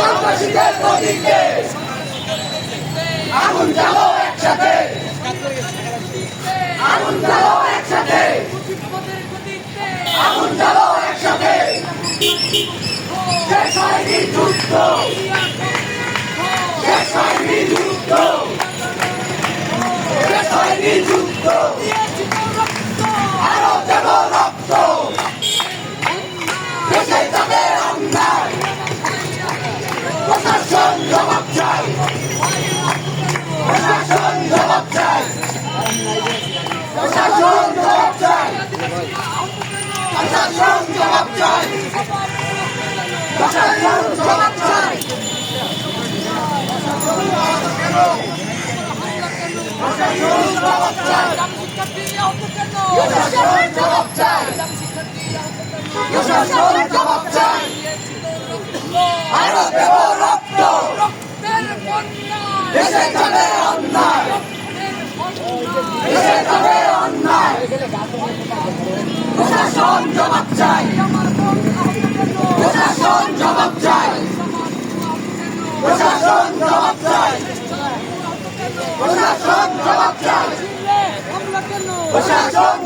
সন্ত্রাসীদের প্রতীকে আগুন জ্বালো একসাথে, আগুন জ্বালো একসাথে, আগুন জ্বালো একসাথে। শেষ হয়নি যুদ্ধ, শেষ হয়নি যুদ্ধ, শেষ হয়নি যুদ্ধ, আরো দেব রক্ত। দেশে যাবে অন্যায়, প্রশাসন জবাব চাই, প্রশাসন জবাব চাই, প্রশাসন জবাব চাই, প্রশাসন জবাব চাই, প্রশাসন জবাব চাই, প্রশাসন জবাব চাই, প্রশাসন জবাব চাই, প্রশাসন জবাব চাই, আরো দেব রক্ত। দেশে যাবে অন্যায়, দেশে যাবে অন্যায়, প্রশাসন জবাব চাই, প্রশাসন জবাব চাই, প্রশাসন জবাব চাই, প্রশাসন জবাব চাই, প্রশাসন